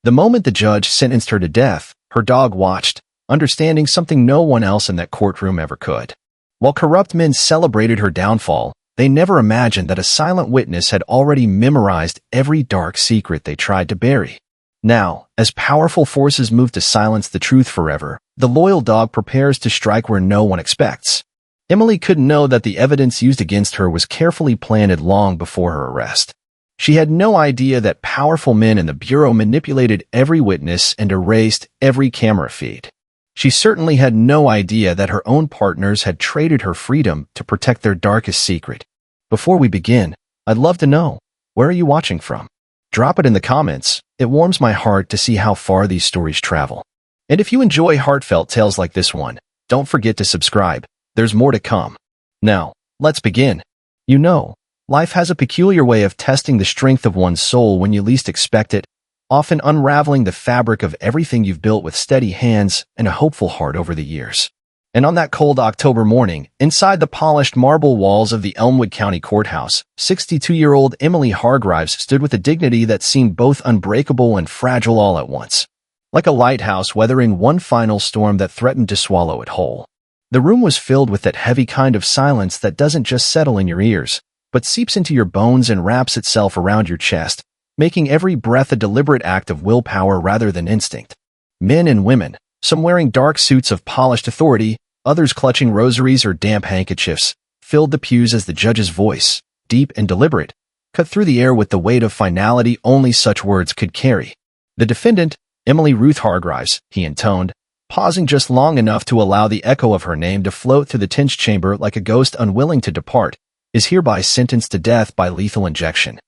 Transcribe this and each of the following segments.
The moment the judge sentenced her to death, her dog watched, understanding something no one else in that courtroom ever could. While corrupt men celebrated her downfall, they never imagined that a silent witness had already memorized every dark secret they tried to bury. Now, as powerful forces move to silence the truth forever, the loyal dog prepares to strike where no one expects. Emily couldn't know that the evidence used against her was carefully planted long before her arrest. She had no idea that powerful men in the Bureau manipulated every witness and erased every camera feed. She certainly had no idea that her own partners had traded her freedom to protect their darkest secret. Before we begin, I'd love to know, where are you watching from? Drop it in the comments. It warms my heart to see how far these stories travel. And if you enjoy heartfelt tales like this one, don't forget to subscribe. There's more to come. Now, let's begin. You know, life has a peculiar way of testing the strength of one's soul when you least expect it, often unraveling the fabric of everything you've built with steady hands and a hopeful heart over the years. And on that cold October morning, inside the polished marble walls of the Elmwood County Courthouse, 62-year-old Emily Hargreaves stood with a dignity that seemed both unbreakable and fragile all at once, like a lighthouse weathering one final storm that threatened to swallow it whole. The room was filled with that heavy kind of silence that doesn't just settle in your ears, but seeps into your bones and wraps itself around your chest, making every breath a deliberate act of willpower rather than instinct. Men and women, some wearing dark suits of polished authority, others clutching rosaries or damp handkerchiefs, filled the pews as the judge's voice, deep and deliberate, cut through the air with the weight of finality only such words could carry. The defendant, Emily Ruth Hargreaves, he intoned, pausing just long enough to allow the echo of her name to float through the tense chamber like a ghost unwilling to depart, is hereby sentenced to death by lethal injection,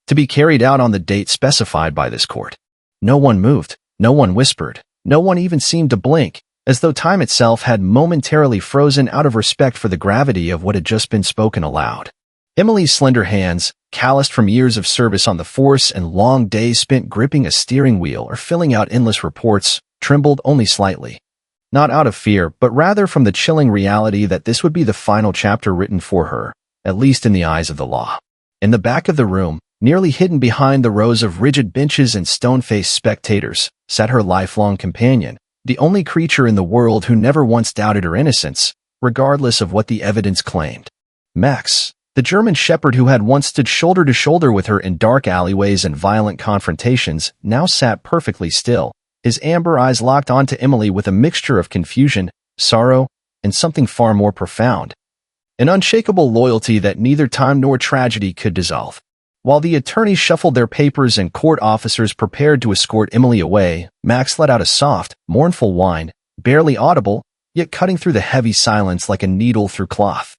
to be carried out on the date specified by this court. No one moved, no one whispered, no one even seemed to blink, as though time itself had momentarily frozen out of respect for the gravity of what had just been spoken aloud. Emily's slender hands, calloused from years of service on the force and long days spent gripping a steering wheel or filling out endless reports, trembled only slightly. Not out of fear, but rather from the chilling reality that this would be the final chapter written for her, at least in the eyes of the law. In the back of the room, nearly hidden behind the rows of rigid benches and stone-faced spectators, sat her lifelong companion, the only creature in the world who never once doubted her innocence, regardless of what the evidence claimed. Max, the German shepherd who had once stood shoulder to shoulder with her in dark alleyways and violent confrontations, now sat perfectly still, his amber eyes locked onto Emily with a mixture of confusion, sorrow, and something far more profound, an unshakable loyalty that neither time nor tragedy could dissolve. While the attorneys shuffled their papers and court officers prepared to escort Emily away, Max let out a soft, mournful whine, barely audible, yet cutting through the heavy silence like a needle through cloth.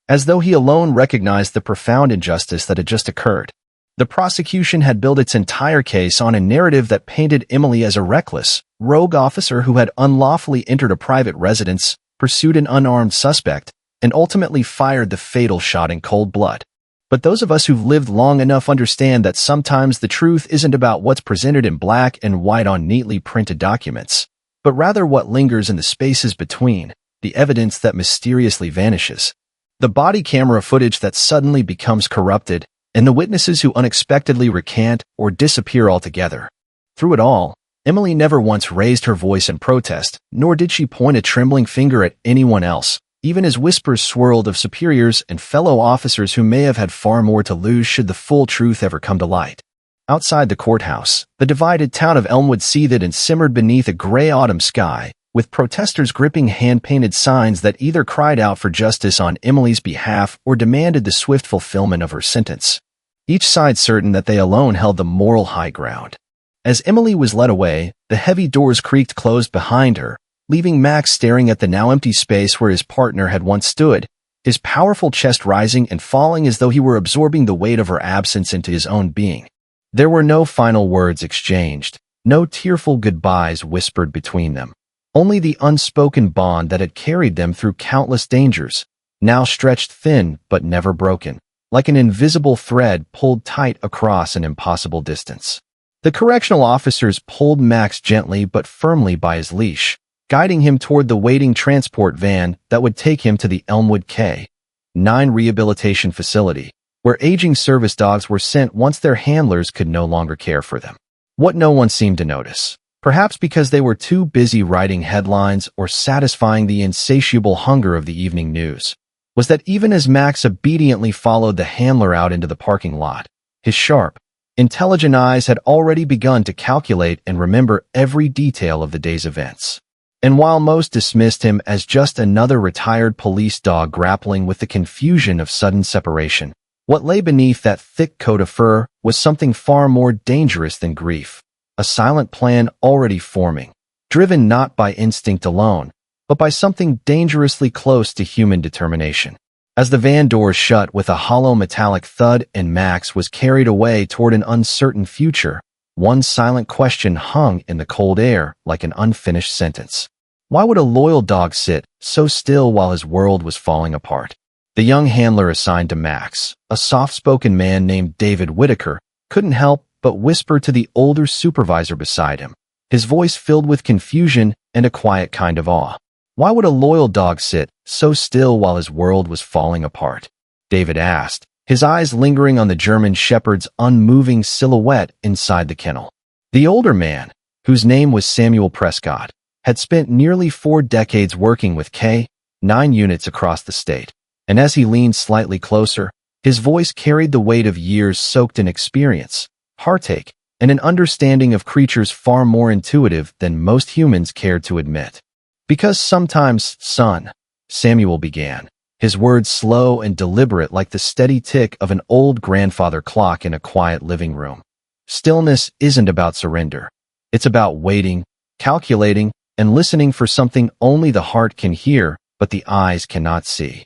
As though he alone recognized the profound injustice that had just occurred. The prosecution had built its entire case on a narrative that painted Emily as a reckless, rogue officer who had unlawfully entered a private residence, pursued an unarmed suspect, and ultimately fired the fatal shot in cold blood. But those of us who've lived long enough understand that sometimes the truth isn't about what's presented in black and white on neatly printed documents, but rather what lingers in the spaces between, the evidence that mysteriously vanishes. The body camera footage that suddenly becomes corrupted, and the witnesses who unexpectedly recant or disappear altogether. Through it all, Emily never once raised her voice in protest, nor did she point a trembling finger at anyone else, even as whispers swirled of superiors and fellow officers who may have had far more to lose should the full truth ever come to light. Outside the courthouse, the divided town of Elmwood seethed and simmered beneath a gray autumn sky, with protesters gripping hand-painted signs that either cried out for justice on Emily's behalf or demanded the swift fulfillment of her sentence. Each side certain that they alone held the moral high ground. As Emily was led away, the heavy doors creaked closed behind her, leaving Max staring at the now empty space where his partner had once stood, his powerful chest rising and falling as though he were absorbing the weight of her absence into his own being. There were no final words exchanged, no tearful goodbyes whispered between them. Only the unspoken bond that had carried them through countless dangers, now stretched thin but never broken, like an invisible thread pulled tight across an impossible distance. The correctional officers pulled Max gently but firmly by his leash, guiding him toward the waiting transport van that would take him to the Elmwood K-9 rehabilitation facility, where aging service dogs were sent once their handlers could no longer care for them. What no one seemed to notice, perhaps because they were too busy writing headlines or satisfying the insatiable hunger of the evening news, was that even as Max obediently followed the handler out into the parking lot, his sharp, intelligent eyes had already begun to calculate and remember every detail of the day's events. And while most dismissed him as just another retired police dog grappling with the confusion of sudden separation, what lay beneath that thick coat of fur was something far more dangerous than grief, a silent plan already forming, driven not by instinct alone, but by something dangerously close to human determination. As the van doors shut with a hollow metallic thud and Max was carried away toward an uncertain future, one silent question hung in the cold air like an unfinished sentence. Why would a loyal dog sit so still while his world was falling apart? The young handler assigned to Max, a soft-spoken man named David Whitaker, couldn't help but whisper to the older supervisor beside him, his voice filled with confusion and a quiet kind of awe. Why would a loyal dog sit so still while his world was falling apart? David asked, his eyes lingering on the German shepherd's unmoving silhouette inside the kennel. The older man, whose name was Samuel Prescott, had spent nearly 4 decades working with K-9 units across the state, and as he leaned slightly closer, his voice carried the weight of years soaked in experience, heartache, and an understanding of creatures far more intuitive than most humans cared to admit. Because sometimes, son, Samuel began, his words slow and deliberate like the steady tick of an old grandfather clock in a quiet living room. Stillness isn't about surrender. It's about waiting, calculating, and listening for something only the heart can hear, but the eyes cannot see.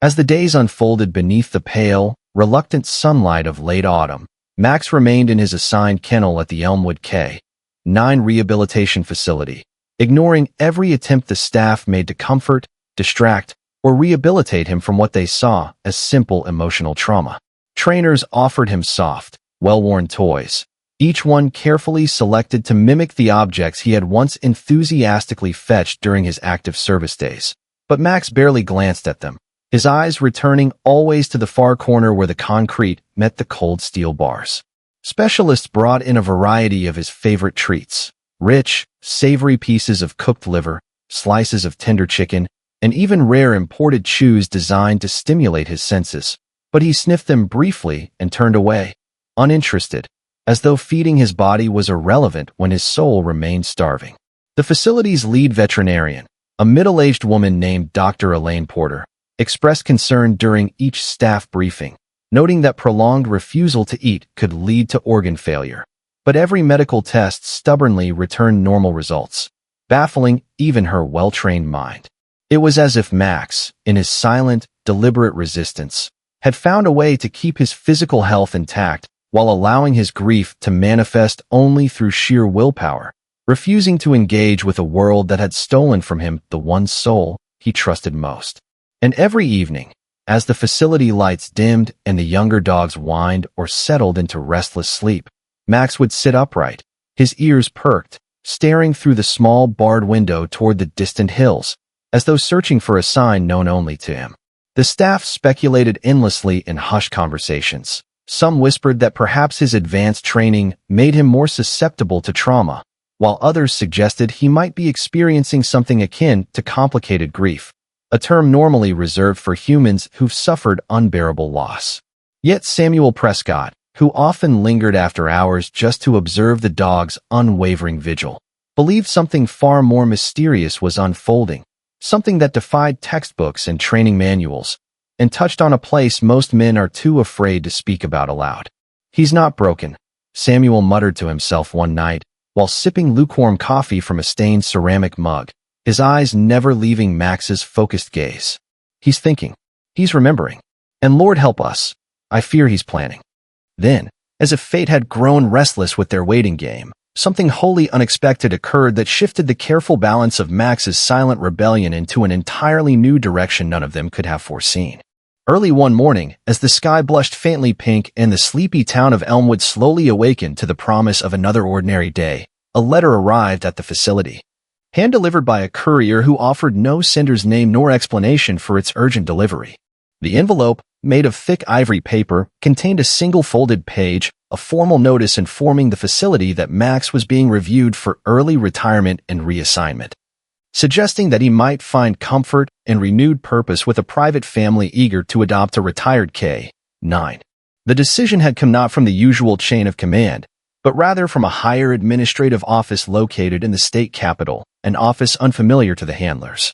As the days unfolded beneath the pale, reluctant sunlight of late autumn, Max remained in his assigned kennel at the Elmwood K-9 rehabilitation facility, ignoring every attempt the staff made to comfort, distract, or rehabilitate him from what they saw as simple emotional trauma. Trainers offered him soft, well-worn toys, each one carefully selected to mimic the objects he had once enthusiastically fetched during his active service days. But Max barely glanced at them, his eyes returning always to the far corner where the concrete met the cold steel bars. Specialists brought in a variety of his favorite treats, rich, savory pieces of cooked liver, slices of tender chicken, and even rare imported chews designed to stimulate his senses. But he sniffed them briefly and turned away, uninterested, as though feeding his body was irrelevant when his soul remained starving. The facility's lead veterinarian, a middle-aged woman named Dr. Elaine Porter, expressed concern during each staff briefing, noting that prolonged refusal to eat could lead to organ failure. But every medical test stubbornly returned normal results, baffling even her well-trained mind. It was as if Max, in his silent, deliberate resistance, had found a way to keep his physical health intact while allowing his grief to manifest only through sheer willpower, refusing to engage with a world that had stolen from him the one soul he trusted most. And every evening, as the facility lights dimmed and the younger dogs whined or settled into restless sleep, Max would sit upright, his ears perked, staring through the small barred window toward the distant hills, as though searching for a sign known only to him. The staff speculated endlessly in hushed conversations. Some whispered that perhaps his advanced training made him more susceptible to trauma, while others suggested he might be experiencing something akin to complicated grief, a term normally reserved for humans who've suffered unbearable loss. Yet Samuel Prescott, who often lingered after hours just to observe the dog's unwavering vigil, believed something far more mysterious was unfolding, something that defied textbooks and training manuals, and touched on a place most men are too afraid to speak about aloud. "He's not broken," Samuel muttered to himself one night, while sipping lukewarm coffee from a stained ceramic mug, his eyes never leaving Max's focused gaze. "He's thinking. He's remembering. And Lord help us, I fear he's planning." Then, as if fate had grown restless with their waiting game, something wholly unexpected occurred that shifted the careful balance of Max's silent rebellion into an entirely new direction none of them could have foreseen. Early one morning, as the sky blushed faintly pink and the sleepy town of Elmwood slowly awakened to the promise of another ordinary day, a letter arrived at the facility, hand-delivered by a courier who offered no sender's name nor explanation for its urgent delivery. The envelope, made of thick ivory paper, contained a single folded page, a formal notice informing the facility that Max was being reviewed for early retirement and reassignment, suggesting that he might find comfort and renewed purpose with a private family eager to adopt a retired K-9. The decision had come not from the usual chain of command, but rather from a higher administrative office located in the state capital, an office unfamiliar to the handlers,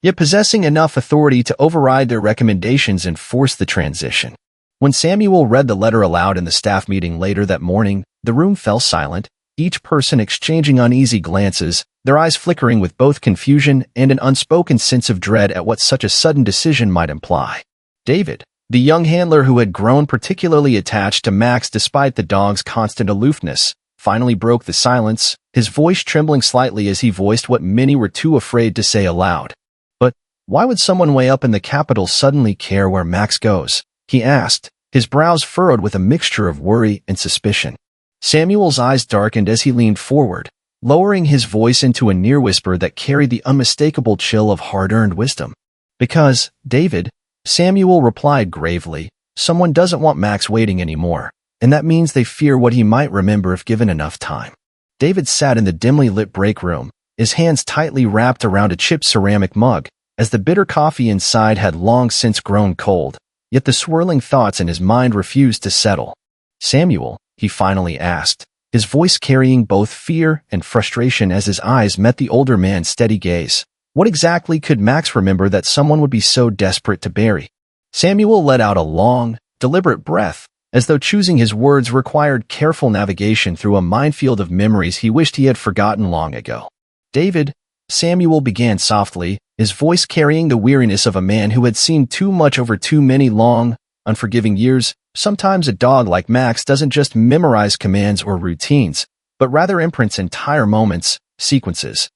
yet possessing enough authority to override their recommendations and force the transition. When Samuel read the letter aloud in the staff meeting later that morning, the room fell silent, each person exchanging uneasy glances, their eyes flickering with both confusion and an unspoken sense of dread at what such a sudden decision might imply. David, the young handler who had grown particularly attached to Max despite the dog's constant aloofness, finally broke the silence, his voice trembling slightly as he voiced what many were too afraid to say aloud. "But why would someone way up in the capital suddenly care where Max goes?" he asked, his brows furrowed with a mixture of worry and suspicion. Samuel's eyes darkened as he leaned forward, lowering his voice into a near whisper that carried the unmistakable chill of hard-earned wisdom. "Because, David," Samuel replied gravely, "someone doesn't want Max waiting anymore, and that means they fear what he might remember if given enough time." David sat in the dimly lit break room, his hands tightly wrapped around a chipped ceramic mug, as the bitter coffee inside had long since grown cold. Yet the swirling thoughts in his mind refused to settle. "Samuel," he finally asked, his voice carrying both fear and frustration as his eyes met the older man's steady gaze, "what exactly could Max remember that someone would be so desperate to bury?" Samuel let out a long, deliberate breath, as though choosing his words required careful navigation through a minefield of memories he wished he had forgotten long ago. "David," Samuel began softly, his voice carrying the weariness of a man who had seen too much over too many long, unforgiving years. "Sometimes a dog like Max doesn't just memorize commands or routines, but rather imprints entire moments, sequences,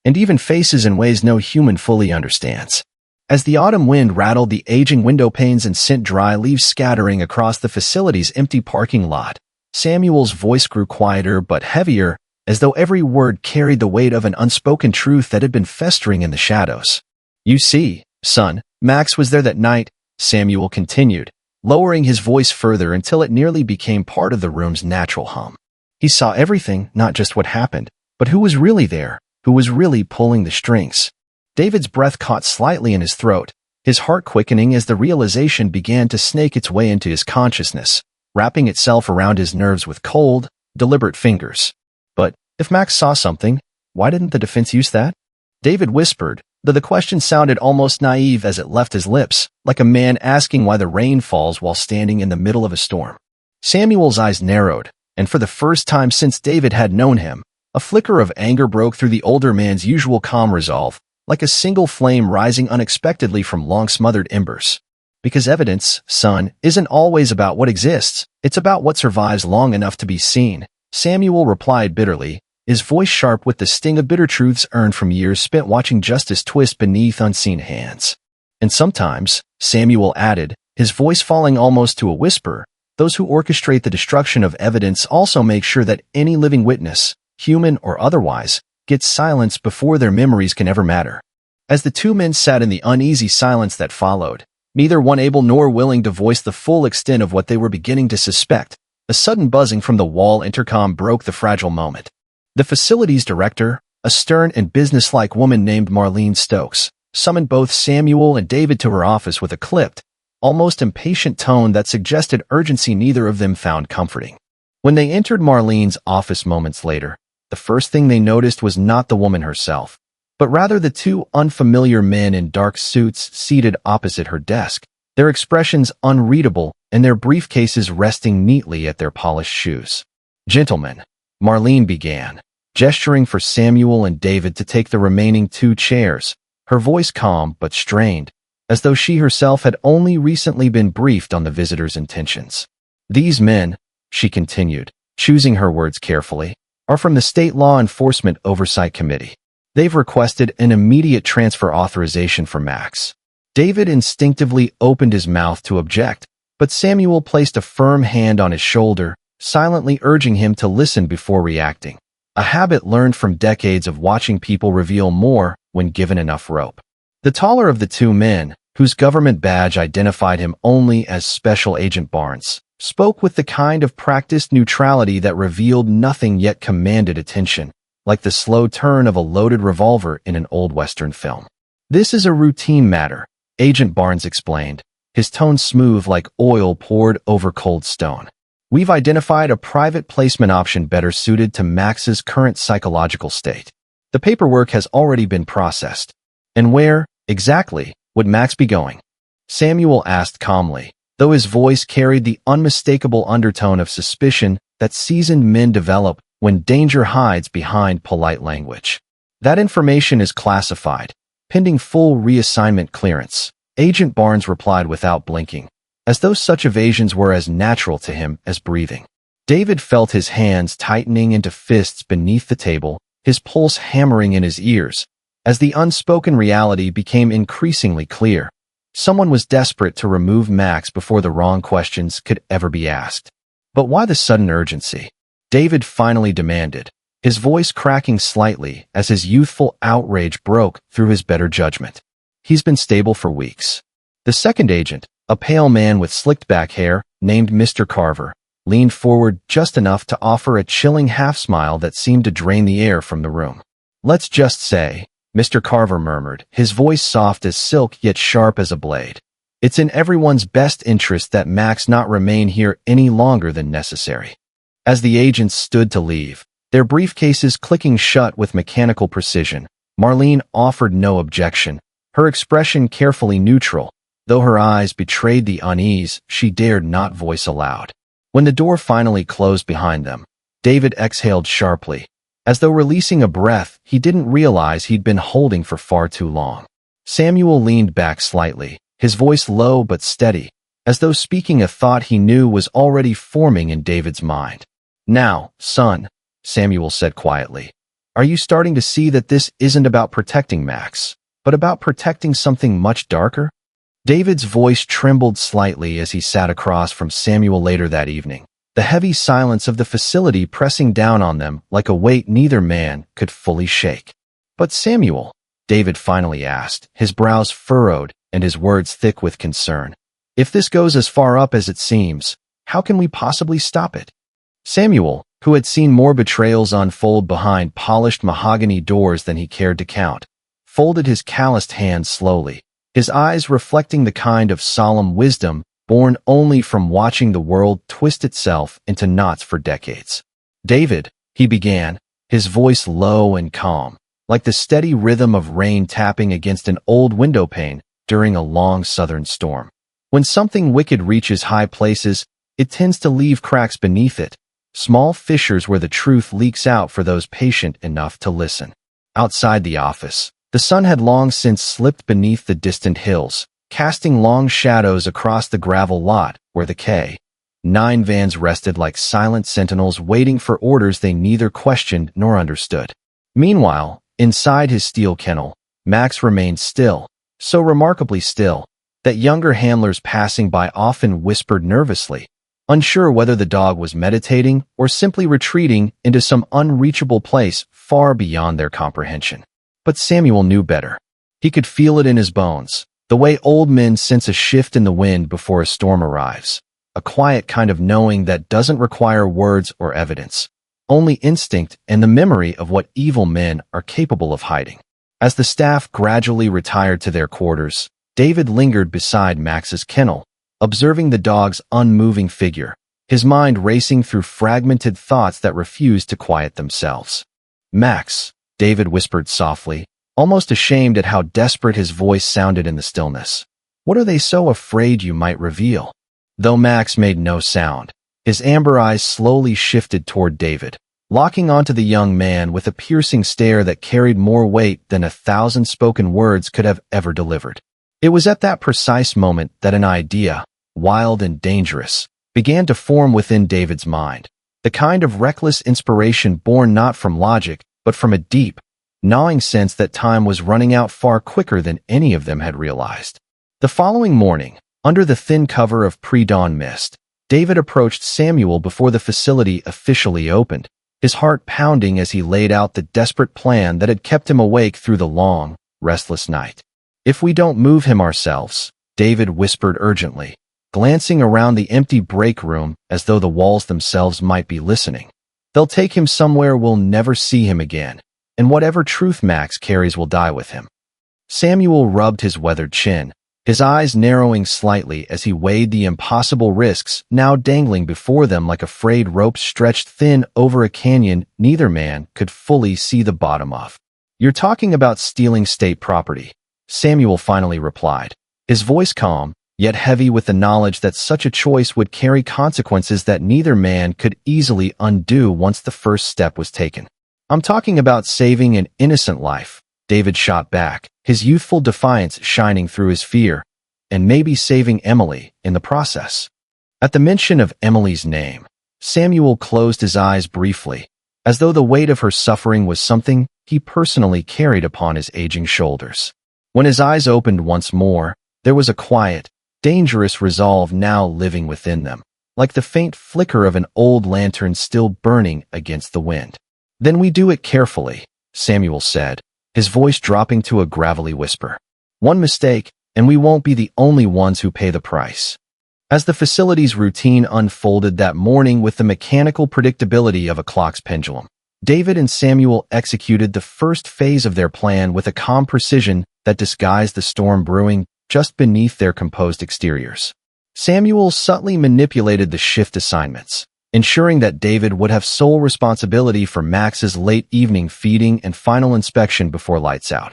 and even faces in ways no human fully understands." As the autumn wind rattled the aging window panes and sent dry leaves scattering across the facility's empty parking lot, Samuel's voice grew quieter but heavier, as though every word carried the weight of an unspoken truth that had been festering in the shadows. "You see, son, Max was there that night," Samuel continued, lowering his voice further until it nearly became part of the room's natural hum. "He saw everything, not just what happened, but who was really there, who was really pulling the strings." David's breath caught slightly in his throat, his heart quickening as the realization began to snake its way into his consciousness, wrapping itself around his nerves with cold, deliberate fingers. "But if Max saw something, why didn't the defense use that?" David whispered, though the question sounded almost naive as it left his lips, like a man asking why the rain falls while standing in the middle of a storm. Samuel's eyes narrowed, and for the first time since David had known him, a flicker of anger broke through the older man's usual calm resolve, like a single flame rising unexpectedly from long-smothered embers. "Because evidence, son, isn't always about what exists, it's about what survives long enough to be seen," Samuel replied bitterly, his voice sharp with the sting of bitter truths earned from years spent watching justice twist beneath unseen hands. "And sometimes," Samuel added, his voice falling almost to a whisper, "those who orchestrate the destruction of evidence also make sure that any living witness, human or otherwise, gets silenced before their memories can ever matter." As the two men sat in the uneasy silence that followed, neither one able nor willing to voice the full extent of what they were beginning to suspect, a sudden buzzing from the wall intercom broke the fragile moment. The facility's director, a stern and businesslike woman named Marlene Stokes, summoned both Samuel and David to her office with a clipped, almost impatient tone that suggested urgency neither of them found comforting. When they entered Marlene's office moments later, the first thing they noticed was not the woman herself, but rather the two unfamiliar men in dark suits seated opposite her desk, their expressions unreadable and their briefcases resting neatly at their polished shoes. "Gentlemen," Marlene began, gesturing for Samuel and David to take the remaining two chairs, her voice calm but strained, as though she herself had only recently been briefed on the visitor's intentions. "These men," she continued, choosing her words carefully, "are from the State Law Enforcement Oversight Committee. They've requested an immediate transfer authorization for Max." David instinctively opened his mouth to object, but Samuel placed a firm hand on his shoulder, silently urging him to listen before reacting, a habit learned from decades of watching people reveal more when given enough rope. The taller of the two men, whose government badge identified him only as Special Agent Barnes, spoke with the kind of practiced neutrality that revealed nothing yet commanded attention, like the slow turn of a loaded revolver in an old Western film. "This is a routine matter," Agent Barnes explained, his tone smooth like oil poured over cold stone. "We've identified a private placement option better suited to Max's current psychological state. The paperwork has already been processed." "And where, exactly, would Max be going?" Samuel asked calmly, though his voice carried the unmistakable undertone of suspicion that seasoned men develop when danger hides behind polite language. "That information is classified, pending full reassignment clearance," Agent Barnes replied without blinking, as though such evasions were as natural to him as breathing. David felt his hands tightening into fists beneath the table, his pulse hammering in his ears, as the unspoken reality became increasingly clear. Someone was desperate to remove Max before the wrong questions could ever be asked. But why the sudden urgency? David finally demanded, his voice cracking slightly as his youthful outrage broke through his better judgment. "He's been stable for weeks." The second agent, a pale man with slicked-back hair, named Mr. Carver, leaned forward just enough to offer a chilling half-smile that seemed to drain the air from the room. "Let's just say," Mr. Carver murmured, his voice soft as silk yet sharp as a blade, "it's in everyone's best interest that Max not remain here any longer than necessary." As the agents stood to leave, their briefcases clicking shut with mechanical precision, Marlene offered no objection, her expression carefully neutral, though her eyes betrayed the unease she dared not voice aloud. When the door finally closed behind them, David exhaled sharply, as though releasing a breath he didn't realize he'd been holding for far too long. Samuel leaned back slightly, his voice low but steady, as though speaking a thought he knew was already forming in David's mind. "Now, son," Samuel said quietly, "are you starting to see that this isn't about protecting Max, but about protecting something much darker?" David's voice trembled slightly as he sat across from Samuel later that evening, the heavy silence of the facility pressing down on them like a weight neither man could fully shake. "But Samuel," David finally asked, his brows furrowed and his words thick with concern, "if this goes as far up as it seems, how can we possibly stop it?" Samuel, who had seen more betrayals unfold behind polished mahogany doors than he cared to count, folded his calloused hands slowly, his eyes reflecting the kind of solemn wisdom born only from watching the world twist itself into knots for decades. "David," he began, his voice low and calm, like the steady rhythm of rain tapping against an old windowpane during a long southern storm. "When something wicked reaches high places, it tends to leave cracks beneath it, small fissures where the truth leaks out for those patient enough to listen." Outside the office, the sun had long since slipped beneath the distant hills, casting long shadows across the gravel lot where the K-9 vans rested like silent sentinels waiting for orders they neither questioned nor understood. Meanwhile, inside his steel kennel, Max remained still, so remarkably still, that younger handlers passing by often whispered nervously, unsure whether the dog was meditating or simply retreating into some unreachable place far beyond their comprehension. But Samuel knew better. He could feel it in his bones, the way old men sense a shift in the wind before a storm arrives, a quiet kind of knowing that doesn't require words or evidence, only instinct and the memory of what evil men are capable of hiding. As the staff gradually retired to their quarters, David lingered beside Max's kennel, observing the dog's unmoving figure, his mind racing through fragmented thoughts that refused to quiet themselves. "Max," David whispered softly, almost ashamed at how desperate his voice sounded in the stillness. "What are they so afraid you might reveal?" Though Max made no sound, his amber eyes slowly shifted toward David, locking onto the young man with a piercing stare that carried more weight than 1,000 spoken words could have ever delivered. It was at that precise moment that an idea, wild and dangerous, began to form within David's mind, the kind of reckless inspiration born not from logic, but from a deep, gnawing sense that time was running out far quicker than any of them had realized. The following morning, under the thin cover of pre-dawn mist, David approached Samuel before the facility officially opened, his heart pounding as he laid out the desperate plan that had kept him awake through the long, restless night. "If we don't move him ourselves," David whispered urgently, glancing around the empty break room as though the walls themselves might be listening. They'll take him somewhere we'll never see him again, and whatever truth Max carries will die with him. Samuel rubbed his weathered chin, his eyes narrowing slightly as he weighed the impossible risks now dangling before them like a frayed rope stretched thin over a canyon neither man could fully see the bottom of. "You're talking about stealing state property," Samuel finally replied, his voice calm, yet heavy with the knowledge that such a choice would carry consequences that neither man could easily undo once the first step was taken. "I'm talking about saving an innocent life," David shot back, his youthful defiance shining through his fear, "and maybe saving Emily in the process." At the mention of Emily's name, Samuel closed his eyes briefly, as though the weight of her suffering was something he personally carried upon his aging shoulders. When his eyes opened once more, there was a quiet, dangerous resolve now living within them, like the faint flicker of an old lantern still burning against the wind. "Then we do it carefully," Samuel said, his voice dropping to a gravelly whisper. "One mistake, and we won't be the only ones who pay the price." As the facility's routine unfolded that morning with the mechanical predictability of a clock's pendulum, David and Samuel executed the first phase of their plan with a calm precision that disguised the storm brewing just beneath their composed exteriors. Samuel subtly manipulated the shift assignments, ensuring that David would have sole responsibility for Max's late evening feeding and final inspection before lights out.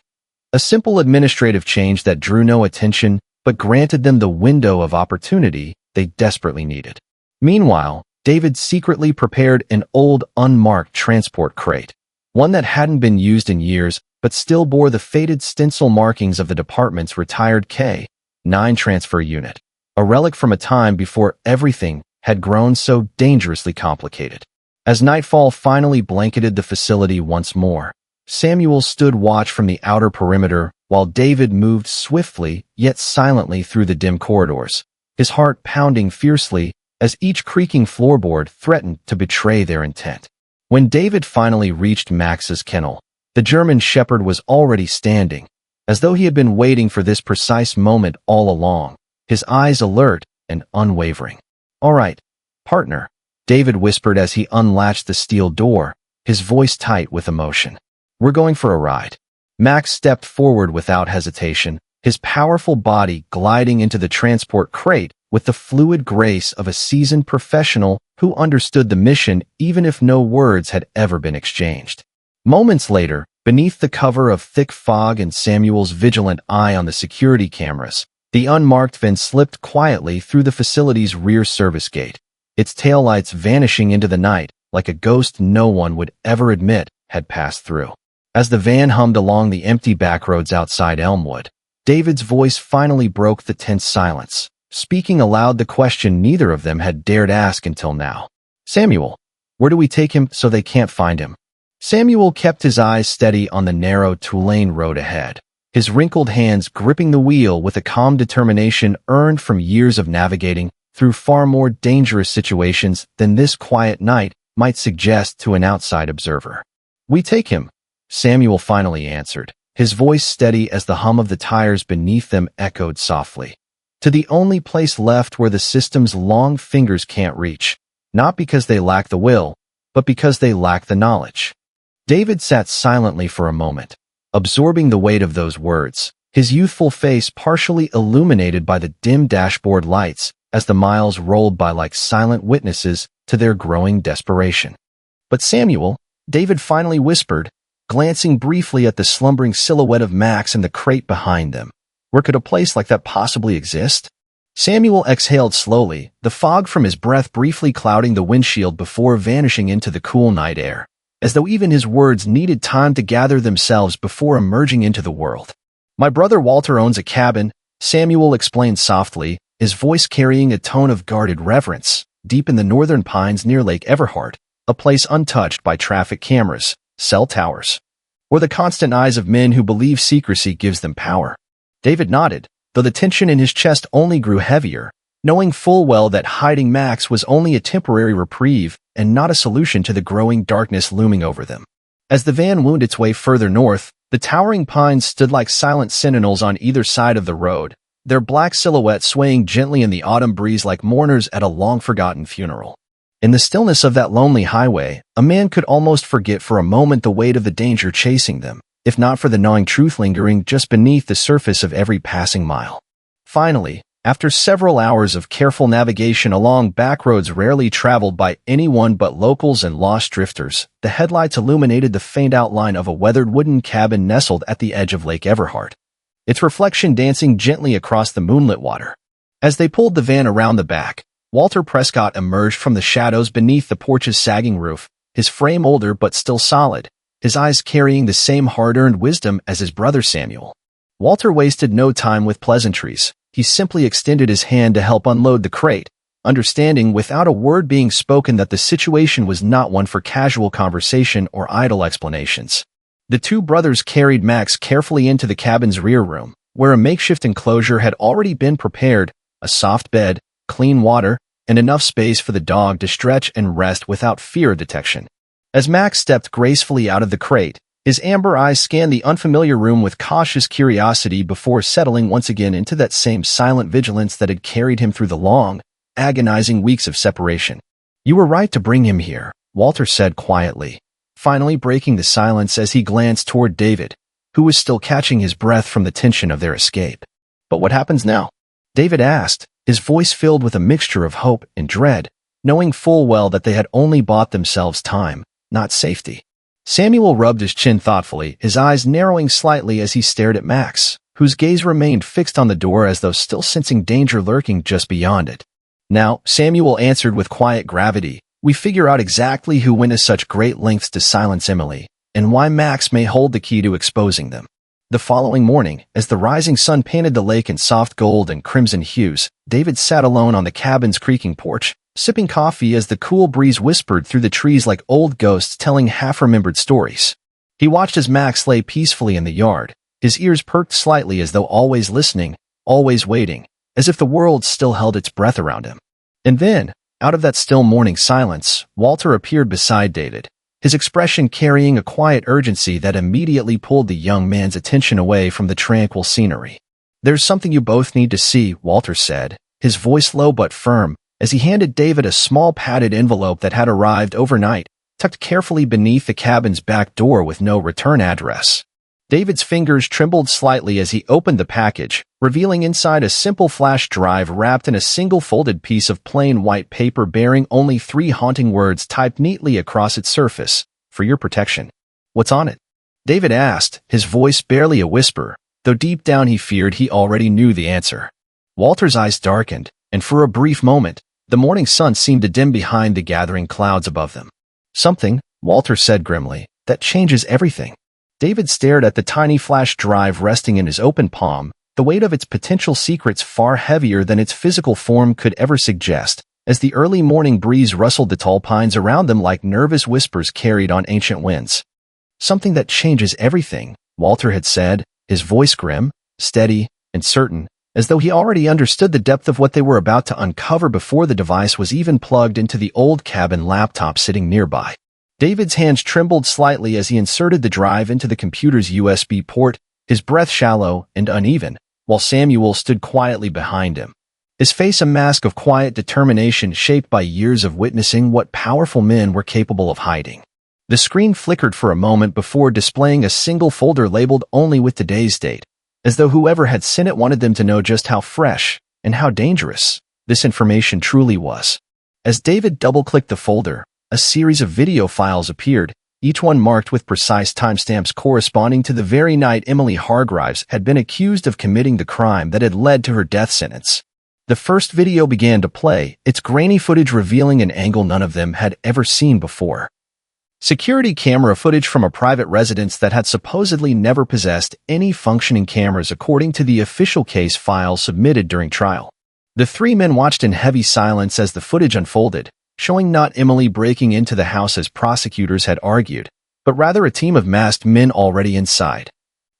A simple administrative change that drew no attention but granted them the window of opportunity they desperately needed. Meanwhile, David secretly prepared an old, unmarked transport crate, one that hadn't been used in years but still bore the faded stencil markings of the department's retired K-9 transfer unit, a relic from a time before everything had grown so dangerously complicated. As nightfall finally blanketed the facility once more, Samuel stood watch from the outer perimeter while David moved swiftly yet silently through the dim corridors, his heart pounding fiercely as each creaking floorboard threatened to betray their intent. When David finally reached Max's kennel, the German shepherd was already standing, as though he had been waiting for this precise moment all along, his eyes alert and unwavering. "All right, partner," David whispered as he unlatched the steel door, his voice tight with emotion. "We're going for a ride." Max stepped forward without hesitation, his powerful body gliding into the transport crate with the fluid grace of a seasoned professional who understood the mission even if no words had ever been exchanged. Moments later, beneath the cover of thick fog and Samuel's vigilant eye on the security cameras, the unmarked van slipped quietly through the facility's rear service gate, its taillights vanishing into the night like a ghost no one would ever admit had passed through. As the van hummed along the empty backroads outside Elmwood, David's voice finally broke the tense silence, speaking aloud the question neither of them had dared ask until now. "Samuel, where do we take him so they can't find him?" Samuel kept his eyes steady on the narrow two-lane road ahead, his wrinkled hands gripping the wheel with a calm determination earned from years of navigating through far more dangerous situations than this quiet night might suggest to an outside observer. "We take him," Samuel finally answered, his voice steady as the hum of the tires beneath them echoed softly, "to the only place left where the system's long fingers can't reach, not because they lack the will, but because they lack the knowledge." David sat silently for a moment, absorbing the weight of those words, his youthful face partially illuminated by the dim dashboard lights as the miles rolled by like silent witnesses to their growing desperation. "But Samuel," David finally whispered, glancing briefly at the slumbering silhouette of Max and the crate behind them, "where could a place like that possibly exist?" Samuel exhaled slowly, the fog from his breath briefly clouding the windshield before vanishing into the cool night air, as though even his words needed time to gather themselves before emerging into the world. "My brother Walter owns a cabin," Samuel explained softly, his voice carrying a tone of guarded reverence, "deep in the northern pines near Lake Everhart, a place untouched by traffic cameras, cell towers, or the constant eyes of men who believe secrecy gives them power." David nodded, though the tension in his chest only grew heavier, knowing full well that hiding Max was only a temporary reprieve and not a solution to the growing darkness looming over them. As the van wound its way further north, the towering pines stood like silent sentinels on either side of the road, their black silhouettes swaying gently in the autumn breeze like mourners at a long-forgotten funeral. In the stillness of that lonely highway, a man could almost forget for a moment the weight of the danger chasing them, if not for the gnawing truth lingering just beneath the surface of every passing mile. Finally, after several hours of careful navigation along backroads rarely traveled by anyone but locals and lost drifters, the headlights illuminated the faint outline of a weathered wooden cabin nestled at the edge of Lake Everhart, its reflection dancing gently across the moonlit water. As they pulled the van around the back, Walter Prescott emerged from the shadows beneath the porch's sagging roof, his frame older but still solid, his eyes carrying the same hard-earned wisdom as his brother Samuel. Walter wasted no time with pleasantries. He simply extended his hand to help unload the crate, understanding without a word being spoken that the situation was not one for casual conversation or idle explanations. The two brothers carried Max carefully into the cabin's rear room, where a makeshift enclosure had already been prepared, a soft bed, clean water, and enough space for the dog to stretch and rest without fear of detection. As Max stepped gracefully out of the crate, his amber eyes scanned the unfamiliar room with cautious curiosity before settling once again into that same silent vigilance that had carried him through the long, agonizing weeks of separation. "You were right to bring him here," Walter said quietly, finally breaking the silence as he glanced toward David, who was still catching his breath from the tension of their escape. "But what happens now?" David asked, his voice filled with a mixture of hope and dread, knowing full well that they had only bought themselves time, not safety. Samuel rubbed his chin thoughtfully, his eyes narrowing slightly as he stared at Max, whose gaze remained fixed on the door as though still sensing danger lurking just beyond it. "Now," Samuel answered with quiet gravity, "we figure out exactly who went to such great lengths to silence Emily, and why Max may hold the key to exposing them." The following morning, as the rising sun painted the lake in soft gold and crimson hues, David sat alone on the cabin's creaking porch, sipping coffee as the cool breeze whispered through the trees like old ghosts telling half-remembered stories. He watched as Max lay peacefully in the yard, his ears perked slightly as though always listening, always waiting, as if the world still held its breath around him. And then, out of that still morning silence, Walter appeared beside David, his expression carrying a quiet urgency that immediately pulled the young man's attention away from the tranquil scenery. "There's something you both need to see," Walter said, his voice low but firm, as he handed David a small padded envelope that had arrived overnight, tucked carefully beneath the cabin's back door with no return address. David's fingers trembled slightly as he opened the package, revealing inside a simple flash drive wrapped in a single folded piece of plain white paper bearing only 3 haunting words typed neatly across its surface, "For your protection." "What's on it?" David asked, his voice barely a whisper, though deep down he feared he already knew the answer. Walter's eyes darkened, and for a brief moment, the morning sun seemed to dim behind the gathering clouds above them. "Something," Walter said grimly, "that changes everything." David stared at the tiny flash drive resting in his open palm, the weight of its potential secrets far heavier than its physical form could ever suggest, as the early morning breeze rustled the tall pines around them like nervous whispers carried on ancient winds. "Something that changes everything," Walter had said, his voice grim, steady, and certain, as though he already understood the depth of what they were about to uncover before the device was even plugged into the old cabin laptop sitting nearby. David's hands trembled slightly as he inserted the drive into the computer's USB port, his breath shallow and uneven, while Samuel stood quietly behind him, his face a mask of quiet determination shaped by years of witnessing what powerful men were capable of hiding. The screen flickered for a moment before displaying a single folder labeled only with today's date, as though whoever had sent it wanted them to know just how fresh and how dangerous this information truly was. As David double-clicked the folder, a series of video files appeared, each one marked with precise timestamps corresponding to the very night Emily Hargreaves had been accused of committing the crime that had led to her death sentence. The first video began to play, its grainy footage revealing an angle none of them had ever seen before. Security camera footage from a private residence that had supposedly never possessed any functioning cameras according to the official case file submitted during trial. The 3 men watched in heavy silence as the footage unfolded, showing not Emily breaking into the house as prosecutors had argued, but rather a team of masked men already inside,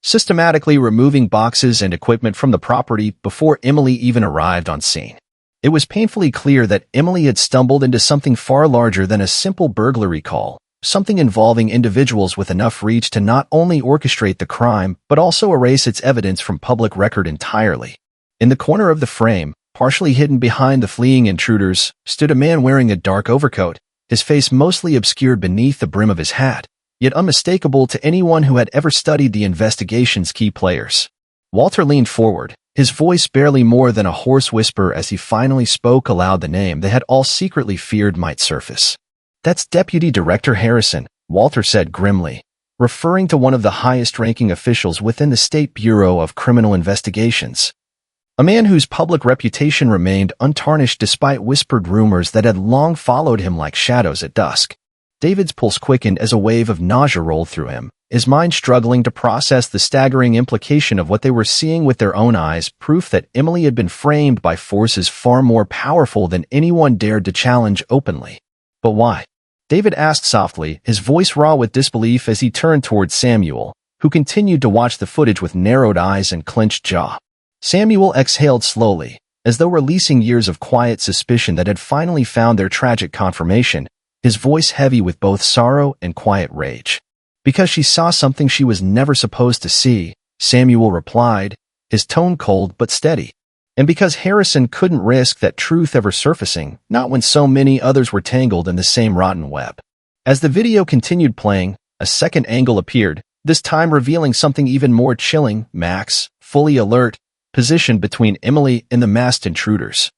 systematically removing boxes and equipment from the property before Emily even arrived on scene. It was painfully clear that Emily had stumbled into something far larger than a simple burglary call, something involving individuals with enough reach to not only orchestrate the crime but also erase its evidence from public record entirely. In the corner of the frame, partially hidden behind the fleeing intruders, stood a man wearing a dark overcoat, his face mostly obscured beneath the brim of his hat, yet unmistakable to anyone who had ever studied the investigation's key players. Walter leaned forward, his voice barely more than a hoarse whisper as he finally spoke aloud the name they had all secretly feared might surface. "That's Deputy Director Harrison," Walter said grimly, referring to one of the highest-ranking officials within the State Bureau of Criminal Investigations. A man whose public reputation remained untarnished despite whispered rumors that had long followed him like shadows at dusk. David's pulse quickened as a wave of nausea rolled through him, his mind struggling to process the staggering implication of what they were seeing with their own eyes, proof that Emily had been framed by forces far more powerful than anyone dared to challenge openly. But why? David asked softly, his voice raw with disbelief as he turned towards Samuel, who continued to watch the footage with narrowed eyes and clenched jaw. Samuel exhaled slowly, as though releasing years of quiet suspicion that had finally found their tragic confirmation, his voice heavy with both sorrow and quiet rage. "Because she saw something she was never supposed to see," Samuel replied, his tone cold but steady. "And because Harrison couldn't risk that truth ever surfacing, not when so many others were tangled in the same rotten web." As the video continued playing, a second angle appeared, this time revealing something even more chilling: Max, fully alert, positioned between Emily and the masked intruders.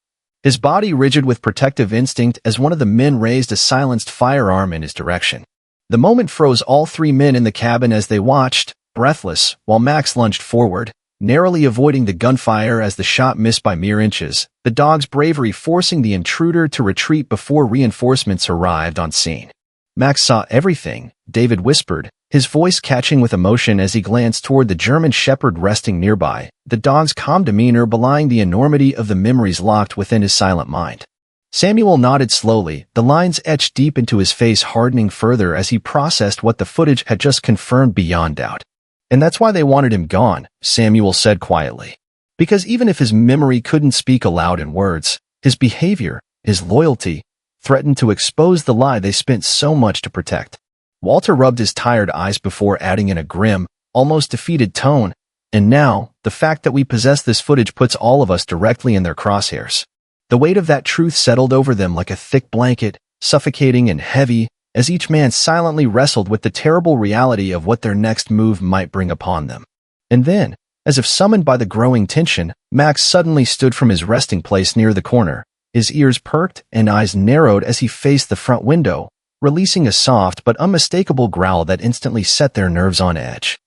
His body rigid with protective instinct as one of the men raised a silenced firearm in his direction. The moment froze all three men in the cabin as they watched, breathless, while Max lunged forward, narrowly avoiding the gunfire as the shot missed by mere inches, the dog's bravery forcing the intruder to retreat before reinforcements arrived on scene. "Max saw everything," David whispered, his voice catching with emotion as he glanced toward the German shepherd resting nearby, the dog's calm demeanor belying the enormity of the memories locked within his silent mind. Samuel nodded slowly, the lines etched deep into his face hardening further as he processed what the footage had just confirmed beyond doubt. "And that's why they wanted him gone," Samuel said quietly. "Because even if his memory couldn't speak aloud in words, his behavior, his loyalty, threatened to expose the lie they spent so much to protect." Walter rubbed his tired eyes before adding in a grim, almost defeated tone, "And now, the fact that we possess this footage puts all of us directly in their crosshairs." The weight of that truth settled over them like a thick blanket, suffocating and heavy, as each man silently wrestled with the terrible reality of what their next move might bring upon them. And then, as if summoned by the growing tension, Max suddenly stood from his resting place near the corner, his ears perked and eyes narrowed as he faced the front window, releasing a soft but unmistakable growl that instantly set their nerves on edge.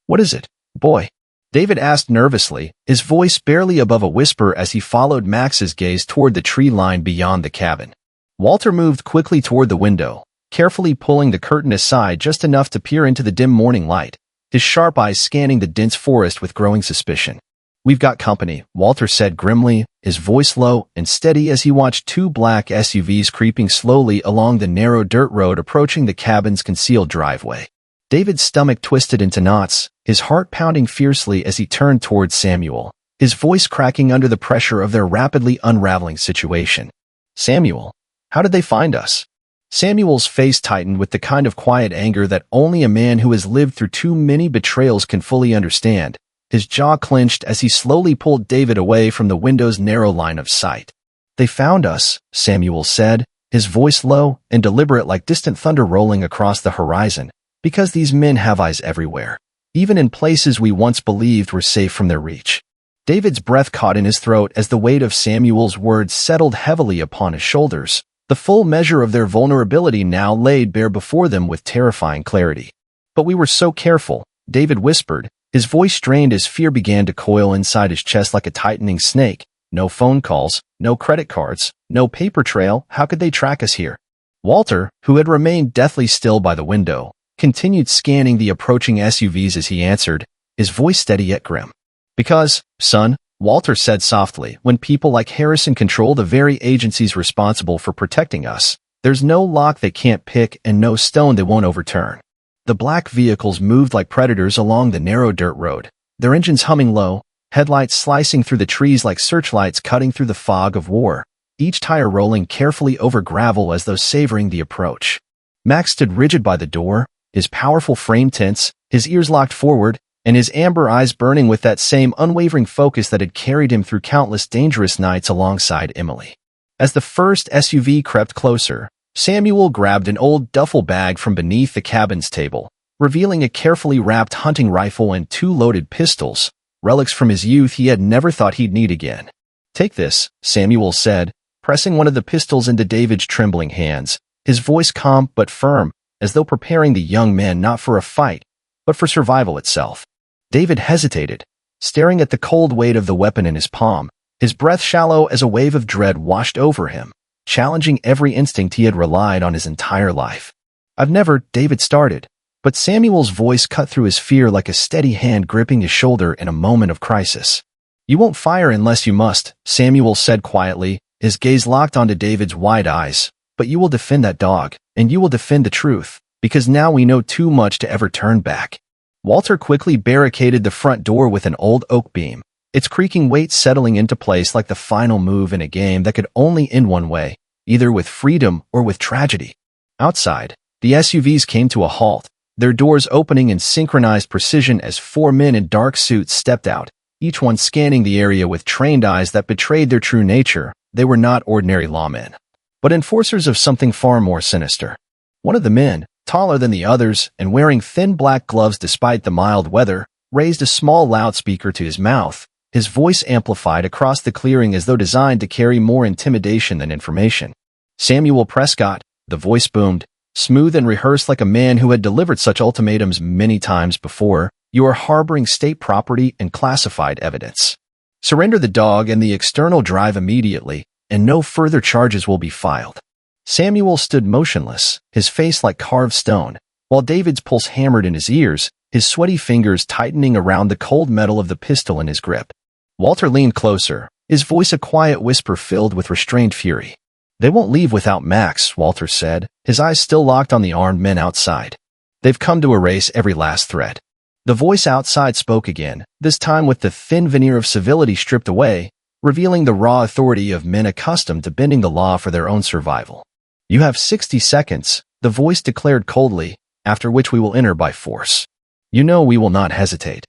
"What is it, boy?" David asked nervously, his voice barely above a whisper as he followed Max's gaze toward the tree line beyond the cabin. Walter moved quickly toward the window, carefully pulling the curtain aside just enough to peer into the dim morning light, his sharp eyes scanning the dense forest with growing suspicion. "We've got company," Walter said grimly, his voice low and steady as he watched two black SUVs creeping slowly along the narrow dirt road approaching the cabin's concealed driveway. David's stomach twisted into knots, his heart pounding fiercely as he turned towards Samuel, his voice cracking under the pressure of their rapidly unraveling situation. "Samuel, how did they find us?" Samuel's face tightened with the kind of quiet anger that only a man who has lived through too many betrayals can fully understand. His jaw clenched as he slowly pulled David away from the window's narrow line of sight. "They found us," Samuel said, his voice low and deliberate like distant thunder rolling across the horizon, "because these men have eyes everywhere, even in places we once believed were safe from their reach." David's breath caught in his throat as the weight of Samuel's words settled heavily upon his shoulders, the full measure of their vulnerability now laid bare before them with terrifying clarity. "But we were so careful," David whispered, his voice strained as fear began to coil inside his chest like a tightening snake. "No phone calls, no credit cards, no paper trail. How could they track us here?" Walter, who had remained deathly still by the window, continued scanning the approaching SUVs as he answered, his voice steady yet grim. "Because, son," Walter said softly, "when people like Harrison control the very agencies responsible for protecting us, there's no lock they can't pick and no stone they won't overturn." The black vehicles moved like predators along the narrow dirt road, their engines humming low, headlights slicing through the trees like searchlights cutting through the fog of war, each tire rolling carefully over gravel as though savoring the approach. Max stood rigid by the door, his powerful frame tense, his ears locked forward, and his amber eyes burning with that same unwavering focus that had carried him through countless dangerous nights alongside Emily. As the first SUV crept closer, Samuel grabbed an old duffel bag from beneath the cabin's table, revealing a carefully wrapped hunting rifle and 2 loaded pistols, relics from his youth he had never thought he'd need again. "Take this," Samuel said, pressing one of the pistols into David's trembling hands, his voice calm but firm, as though preparing the young man not for a fight, but for survival itself. David hesitated, staring at the cold weight of the weapon in his palm, his breath shallow as a wave of dread washed over him, challenging every instinct he had relied on his entire life. "I've never," David started, but Samuel's voice cut through his fear like a steady hand gripping his shoulder in a moment of crisis. "You won't fire unless you must," Samuel said quietly, his gaze locked onto David's wide eyes. "But you will defend that dog, and you will defend the truth, because now we know too much to ever turn back." Walter quickly barricaded the front door with an old oak beam, its creaking weight settling into place like the final move in a game that could only end one way, either with freedom or with tragedy. Outside, the SUVs came to a halt, their doors opening in synchronized precision as 4 men in dark suits stepped out, each one scanning the area with trained eyes that betrayed their true nature. They were not ordinary lawmen, but enforcers of something far more sinister. One of the men, taller than the others and wearing thin black gloves despite the mild weather, raised a small loudspeaker to his mouth, his voice amplified across the clearing as though designed to carry more intimidation than information. "Samuel Prescott," the voice boomed, smooth and rehearsed like a man who had delivered such ultimatums many times before, "you are harboring state property and classified evidence. Surrender the dog and the external drive immediately, and no further charges will be filed." Samuel stood motionless, his face like carved stone, while David's pulse hammered in his ears, his sweaty fingers tightening around the cold metal of the pistol in his grip. Walter leaned closer, his voice a quiet whisper filled with restrained fury. "They won't leave without Max," Walter said, his eyes still locked on the armed men outside. "They've come to erase every last threat." The voice outside spoke again, this time with the thin veneer of civility stripped away, revealing the raw authority of men accustomed to bending the law for their own survival. "You have 60 seconds, the voice declared coldly, "after which we will enter by force. You know we will not hesitate."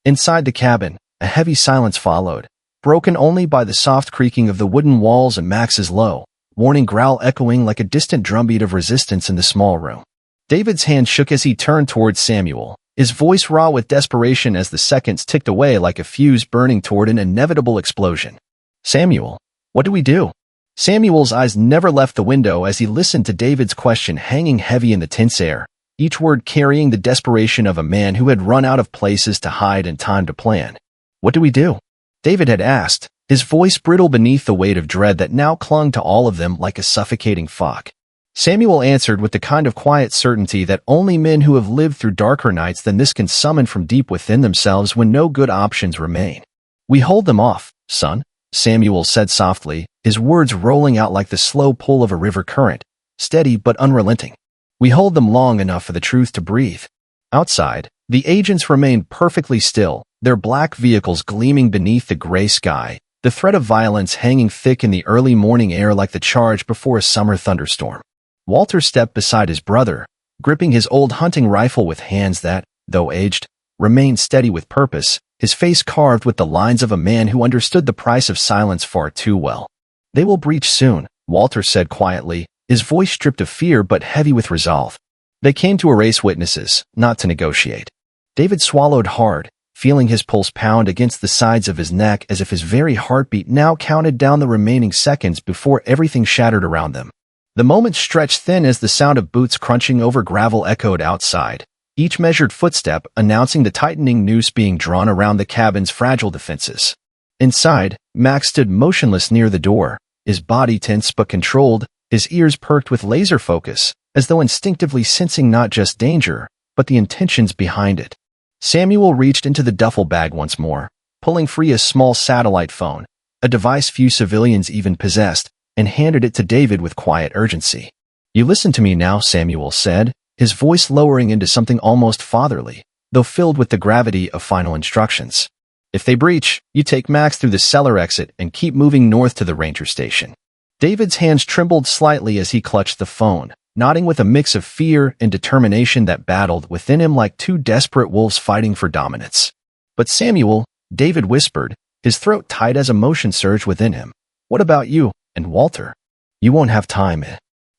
Inside the cabin, a heavy silence followed, broken only by the soft creaking of the wooden walls and Max's low, warning growl echoing like a distant drumbeat of resistance in the small room. David's hand shook as he turned towards Samuel, his voice raw with desperation as the seconds ticked away like a fuse burning toward an inevitable explosion. "Samuel, what do we do?" Samuel's eyes never left the window as he listened to David's question hanging heavy in the tense air, each word carrying the desperation of a man who had run out of places to hide and time to plan. "What do we do?" David had asked, his voice brittle beneath the weight of dread that now clung to all of them like a suffocating fog. Samuel answered with the kind of quiet certainty that only men who have lived through darker nights than this can summon from deep within themselves when no good options remain. "We hold them off, son," Samuel said softly, his words rolling out like the slow pull of a river current, steady but unrelenting. "We hold them long enough for the truth to breathe." Outside, the agents remained perfectly still, their black vehicles gleaming beneath the gray sky, the threat of violence hanging thick in the early morning air like the charge before a summer thunderstorm. Walter stepped beside his brother, gripping his old hunting rifle with hands that, though aged, remained steady with purpose, his face carved with the lines of a man who understood the price of silence far too well. "They will breach soon," Walter said quietly, his voice stripped of fear but heavy with resolve. "They came to erase witnesses, not to negotiate." David swallowed hard, feeling his pulse pound against the sides of his neck as if his very heartbeat now counted down the remaining seconds before everything shattered around them. The moment stretched thin as the sound of boots crunching over gravel echoed outside, each measured footstep announcing the tightening noose being drawn around the cabin's fragile defenses. Inside, Max stood motionless near the door, his body tense but controlled, his ears perked with laser focus, as though instinctively sensing not just danger, but the intentions behind it. Samuel reached into the duffel bag once more, pulling free a small satellite phone, a device few civilians even possessed, and handed it to David with quiet urgency. "You listen to me now," Samuel said, his voice lowering into something almost fatherly, though filled with the gravity of final instructions. "If they breach, you take Max through the cellar exit and keep moving north to the ranger station." David's hands trembled slightly as he clutched the phone, nodding with a mix of fear and determination that battled within him like two desperate wolves fighting for dominance. "But Samuel," David whispered, his throat tight as emotion surged within him. "What about you and Walter? You won't have time."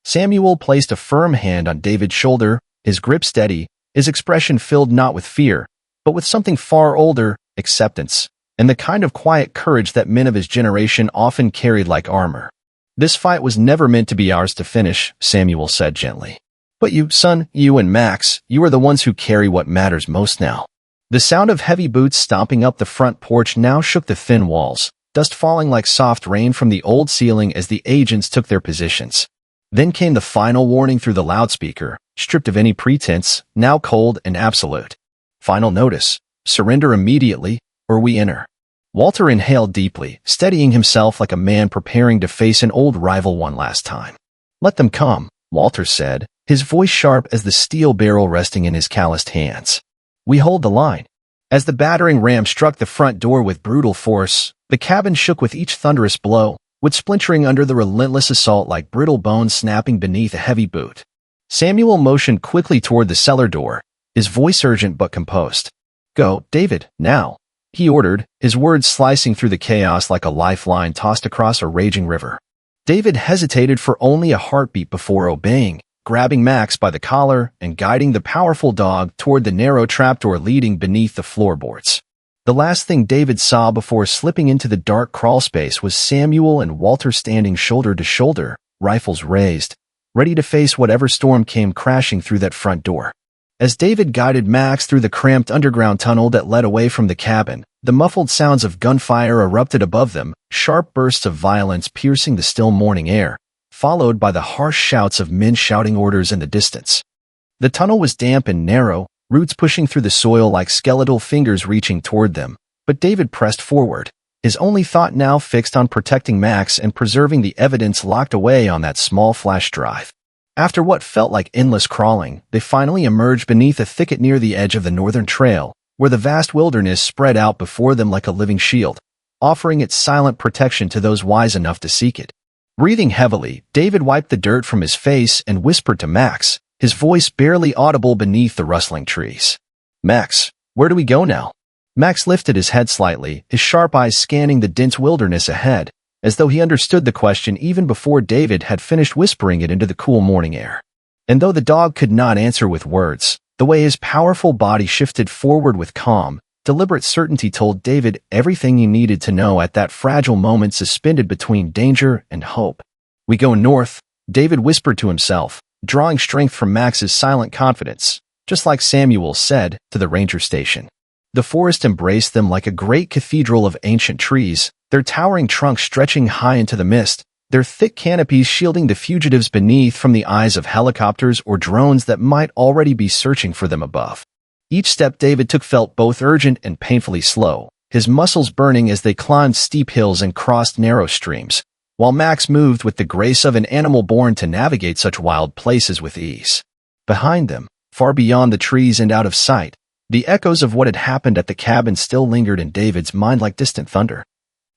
Samuel placed a firm hand on David's shoulder, his grip steady, his expression filled not with fear, but with something far older, acceptance, and the kind of quiet courage that men of his generation often carried like armor. "This fight was never meant to be ours to finish," Samuel said gently. "But you, son, you and Max, you are the ones who carry what matters most now." The sound of heavy boots stomping up the front porch now shook the thin walls, dust falling like soft rain from the old ceiling as the agents took their positions. Then came the final warning through the loudspeaker, stripped of any pretense, now cold and absolute. "Final notice. Surrender immediately, or we enter." Walter inhaled deeply, steadying himself like a man preparing to face an old rival one last time. "Let them come," Walter said, his voice sharp as the steel barrel resting in his calloused hands. "We hold the line." As the battering ram struck the front door with brutal force, the cabin shook with each thunderous blow, wood splintering under the relentless assault like brittle bones snapping beneath a heavy boot. Samuel motioned quickly toward the cellar door, his voice urgent but composed. "Go, David, now," he ordered, his words slicing through the chaos like a lifeline tossed across a raging river. David hesitated for only a heartbeat before obeying, grabbing Max by the collar and guiding the powerful dog toward the narrow trapdoor leading beneath the floorboards. The last thing David saw before slipping into the dark crawlspace was Samuel and Walter standing shoulder to shoulder, rifles raised, ready to face whatever storm came crashing through that front door. As David guided Max through the cramped underground tunnel that led away from the cabin, the muffled sounds of gunfire erupted above them, sharp bursts of violence piercing the still morning air, followed by the harsh shouts of men shouting orders in the distance. The tunnel was damp and narrow, roots pushing through the soil like skeletal fingers reaching toward them, but David pressed forward, his only thought now fixed on protecting Max and preserving the evidence locked away on that small flash drive. After what felt like endless crawling, they finally emerged beneath a thicket near the edge of the northern trail, where the vast wilderness spread out before them like a living shield, offering its silent protection to those wise enough to seek it. Breathing heavily, David wiped the dirt from his face and whispered to Max, his voice barely audible beneath the rustling trees. "Max, where do we go now?" Max lifted his head slightly, his sharp eyes scanning the dense wilderness ahead, as though he understood the question even before David had finished whispering it into the cool morning air. And though the dog could not answer with words, the way his powerful body shifted forward with calm, deliberate certainty told David everything he needed to know at that fragile moment suspended between danger and hope. "We go north," David whispered to himself, drawing strength from Max's silent confidence, just like Samuel said to the ranger station. The forest embraced them like a great cathedral of ancient trees, their towering trunks stretching high into the mist, their thick canopies shielding the fugitives beneath from the eyes of helicopters or drones that might already be searching for them above. Each step David took felt both urgent and painfully slow, his muscles burning as they climbed steep hills and crossed narrow streams, while Max moved with the grace of an animal born to navigate such wild places with ease. Behind them, far beyond the trees and out of sight, the echoes of what had happened at the cabin still lingered in David's mind like distant thunder.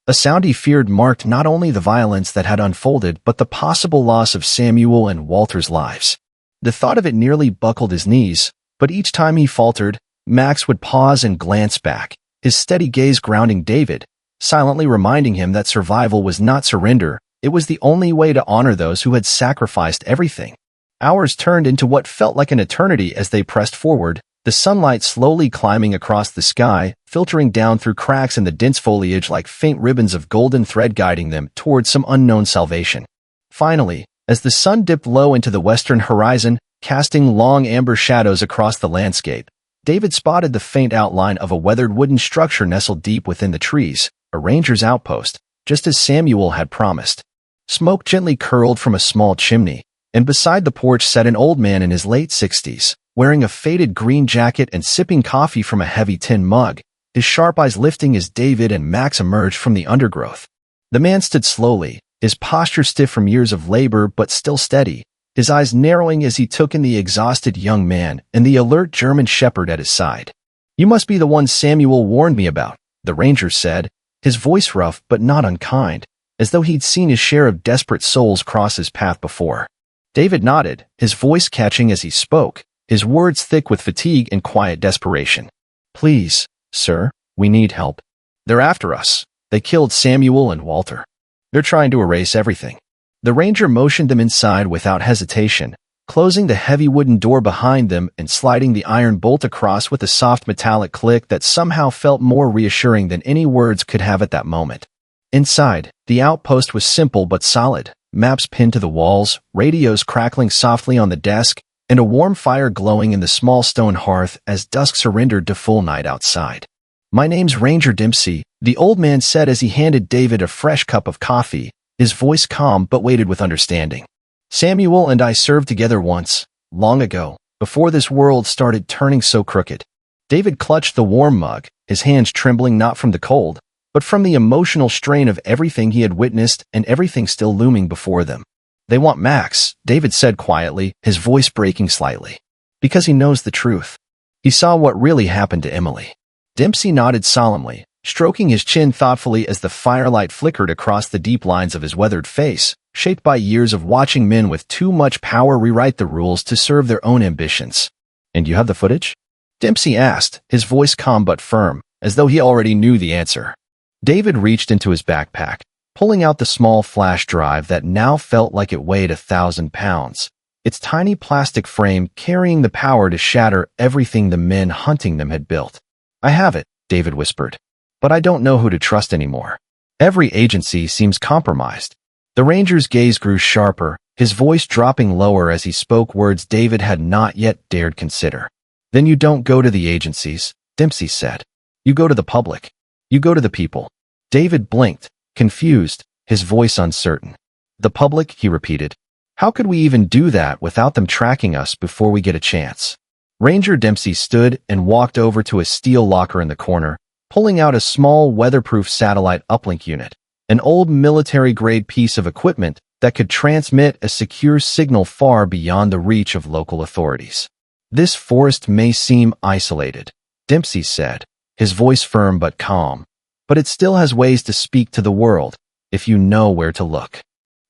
A sound he feared marked not only the violence that had unfolded but the possible loss of Samuel and Walter's lives. The thought of it nearly buckled his knees, but each time he faltered, Max would pause and glance back, his steady gaze grounding David, silently reminding him that survival was not surrender, it was the only way to honor those who had sacrificed everything. Hours turned into what felt like an eternity as they pressed forward, the sunlight slowly climbing across the sky, filtering down through cracks in the dense foliage like faint ribbons of golden thread guiding them towards some unknown salvation. Finally, as the sun dipped low into the western horizon, casting long amber shadows across the landscape, David spotted the faint outline of a weathered wooden structure nestled deep within the trees, a ranger's outpost, just as Samuel had promised. Smoke gently curled from a small chimney, and beside the porch sat an old man in his late 60s, wearing a faded green jacket and sipping coffee from a heavy tin mug, his sharp eyes lifting as David and Max emerged from the undergrowth. The man stood slowly, his posture stiff from years of labor but still steady, his eyes narrowing as he took in the exhausted young man and the alert German shepherd at his side. "You must be the one Samuel warned me about," the ranger said, his voice rough but not unkind, as though he'd seen his share of desperate souls cross his path before. David nodded, his voice catching as he spoke, his words thick with fatigue and quiet desperation. Please, sir, we need help. They're after us. They killed Samuel and Walter. They're trying to erase everything. The ranger motioned them inside without hesitation, closing the heavy wooden door behind them and sliding the iron bolt across with a soft metallic click that somehow felt more reassuring than any words could have at that moment. Inside, the outpost was simple but solid, maps pinned to the walls, radios crackling softly on the desk, and a warm fire glowing in the small stone hearth as dusk surrendered to full night outside. My name's Ranger Dempsey, the old man said as he handed David a fresh cup of coffee, his voice calm but weighted with understanding. Samuel and I served together once, long ago, before this world started turning so crooked. David clutched the warm mug, his hands trembling not from the cold, but from the emotional strain of everything he had witnessed and everything still looming before them. They want Max, David said quietly, his voice breaking slightly. Because he knows the truth. He saw what really happened to Emily. Dempsey nodded solemnly, stroking his chin thoughtfully as the firelight flickered across the deep lines of his weathered face, shaped by years of watching men with too much power rewrite the rules to serve their own ambitions. And you have the footage? Dempsey asked, his voice calm but firm, as though he already knew the answer. David reached into his backpack, pulling out the small flash drive that now felt like it weighed 1,000 pounds, its tiny plastic frame carrying the power to shatter everything the men hunting them had built. I have it, David whispered. But I don't know who to trust anymore. Every agency seems compromised. The ranger's gaze grew sharper, his voice dropping lower as he spoke words David had not yet dared consider. Then you don't go to the agencies, Dempsey said. You go to the public. You go to the people. David blinked, confused, his voice uncertain. The public, he repeated. How could we even do that without them tracking us before we get a chance? Ranger Dempsey stood and walked over to a steel locker in the corner, pulling out a small weatherproof satellite uplink unit, an old military-grade piece of equipment that could transmit a secure signal far beyond the reach of local authorities. This forest may seem isolated, Dempsey said, his voice firm but calm, but it still has ways to speak to the world, if you know where to look.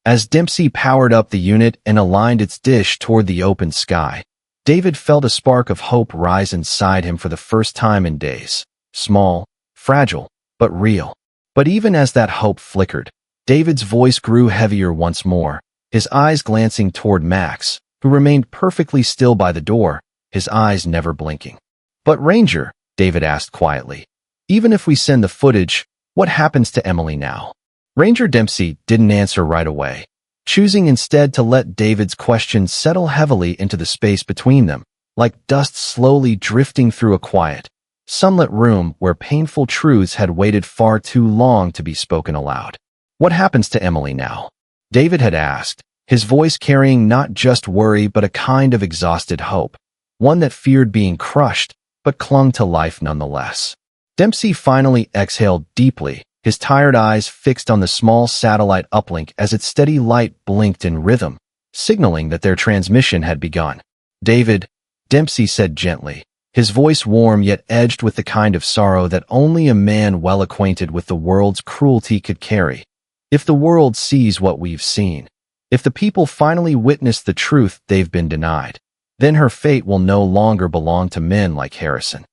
As Dempsey powered up the unit and aligned its dish toward the open sky, David felt a spark of hope rise inside him for the first time in days. Small, fragile, but real. But even as that hope flickered, David's voice grew heavier once more, his eyes glancing toward Max, who remained perfectly still by the door, his eyes never blinking. But Ranger, David asked quietly, even if we send the footage, what happens to Emily now? Ranger Dempsey didn't answer right away, choosing instead to let David's question settle heavily into the space between them, like dust slowly drifting through a quiet, sunlit room where painful truths had waited far too long to be spoken aloud. What happens to Emily now? David had asked, his voice carrying not just worry but a kind of exhausted hope, one that feared being crushed but clung to life nonetheless. Dempsey finally exhaled deeply, his tired eyes fixed on the small satellite uplink as its steady light blinked in rhythm, signaling that their transmission had begun. David, Dempsey said gently, his voice warm yet edged with the kind of sorrow that only a man well acquainted with the world's cruelty could carry. If the world sees what we've seen, if the people finally witness the truth they've been denied, then her fate will no longer belong to men like Harrison.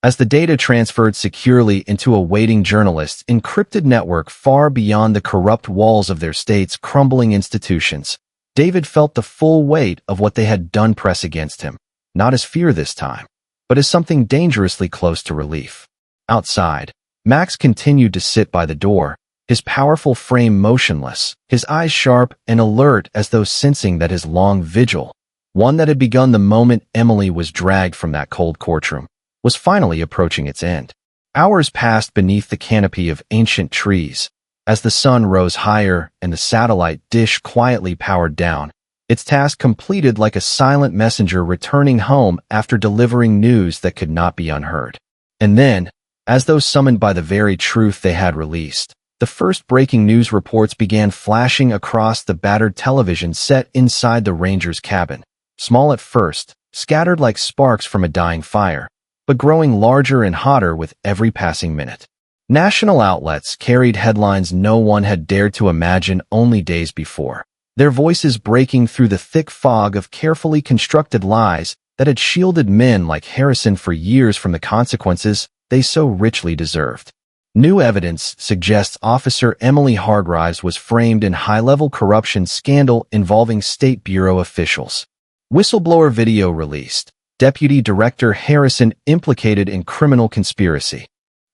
As the data transferred securely into a waiting journalist's encrypted network far beyond the corrupt walls of their state's crumbling institutions, David felt the full weight of what they had done press against him, not as fear this time, but as something dangerously close to relief. Outside, Max continued to sit by the door, his powerful frame motionless, his eyes sharp and alert as though sensing that his long vigil, one that had begun the moment Emily was dragged from that cold courtroom, was finally approaching its end. Hours passed beneath the canopy of ancient trees, as the sun rose higher and the satellite dish quietly powered down, its task completed like a silent messenger returning home after delivering news that could not be unheard. And then, as though summoned by the very truth they had released, the first breaking news reports began flashing across the battered television set inside the ranger's cabin, small at first, scattered like sparks from a dying fire, but growing larger and hotter with every passing minute. National outlets carried headlines no one had dared to imagine only days before. their voices breaking through the thick fog of carefully constructed lies that had shielded men like Harrison for years from the consequences they so richly deserved. New evidence suggests Officer Emily Hargreaves was framed in high-level corruption scandal involving State Bureau officials. Whistleblower video released. Deputy Director Harrison implicated in criminal conspiracy.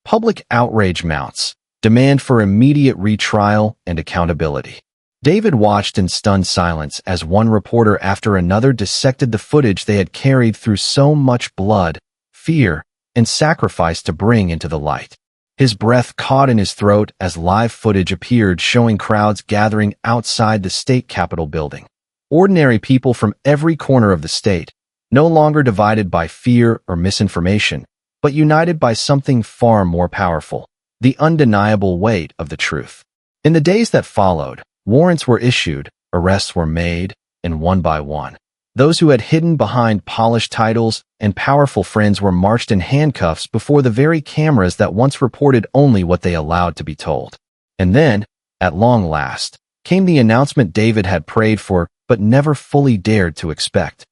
Public outrage mounts. Demand for immediate retrial and accountability. David watched in stunned silence as one reporter after another dissected the footage they had carried through so much blood, fear, and sacrifice to bring into the light. His breath caught in his throat as live footage appeared showing crowds gathering outside the state capitol building. Ordinary people from every corner of the state, no longer divided by fear or misinformation, but united by something far more powerful, the undeniable weight of the truth. In the days that followed, warrants were issued, arrests were made, and one by one, those who had hidden behind polished titles and powerful friends were marched in handcuffs before the very cameras that once reported only what they allowed to be told. And then, at long last, came the announcement David had prayed for but never fully dared to expect.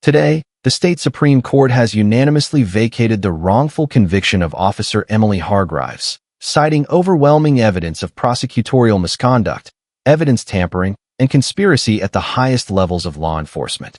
Today, the state Supreme Court has unanimously vacated the wrongful conviction of Officer Emily Hargreaves, citing overwhelming evidence of prosecutorial misconduct, evidence tampering, and conspiracy at the highest levels of law enforcement.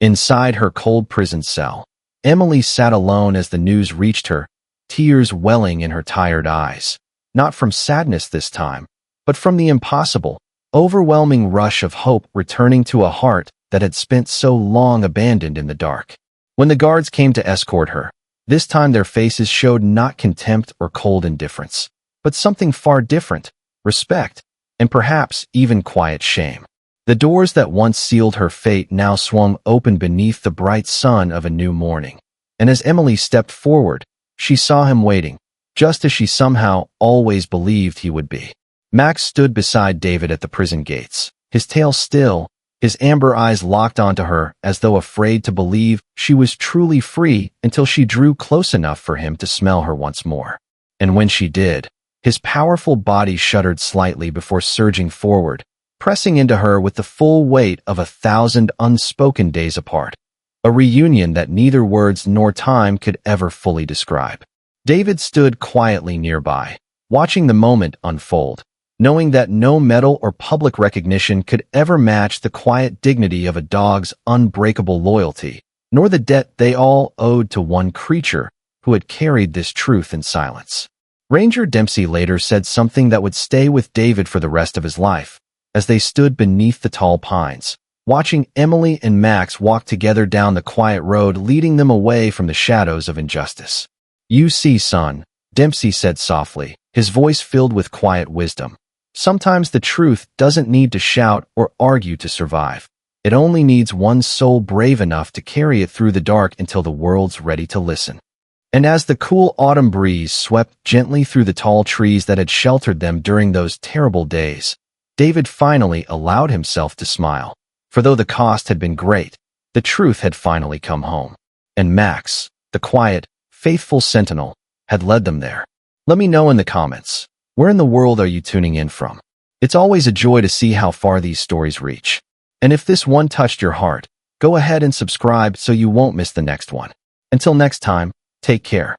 Inside her cold prison cell, Emily sat alone as the news reached her, tears welling in her tired eyes, not from sadness this time, but from the impossible, overwhelming rush of hope returning to a heart that had spent so long abandoned in the dark. When the guards came to escort her, this time their faces showed not contempt or cold indifference, but something far different, respect, and perhaps even quiet shame. The doors that once sealed her fate now swung open beneath the bright sun of a new morning. And as Emily stepped forward, she saw him waiting, just as she somehow always believed he would be. Max stood beside David at the prison gates, his tail still, his amber eyes locked onto her as though afraid to believe she was truly free until she drew close enough for him to smell her once more. And when she did, his powerful body shuddered slightly before surging forward, pressing into her with the full weight of 1,000 unspoken days apart. A reunion that neither words nor time could ever fully describe. David stood quietly nearby, watching the moment unfold, knowing that no medal or public recognition could ever match the quiet dignity of a dog's unbreakable loyalty, nor the debt they all owed to one creature who had carried this truth in silence. Ranger Dempsey later said something that would stay with David for the rest of his life, as they stood beneath the tall pines, watching Emily and Max walk together down the quiet road leading them away from the shadows of injustice. "You see, son," Dempsey said softly, his voice filled with quiet wisdom. "Sometimes the truth doesn't need to shout or argue to survive. It only needs one soul brave enough to carry it through the dark until the world's ready to listen." And as the cool autumn breeze swept gently through the tall trees that had sheltered them during those terrible days, David finally allowed himself to smile. For though the cost had been great, the truth had finally come home. And Max, the quiet, faithful sentinel, had led them there. Let me know in the comments, where in the world are you tuning in from? It's always a joy to see how far these stories reach. And if this one touched your heart, go ahead and subscribe so you won't miss the next one. Until next time, take care.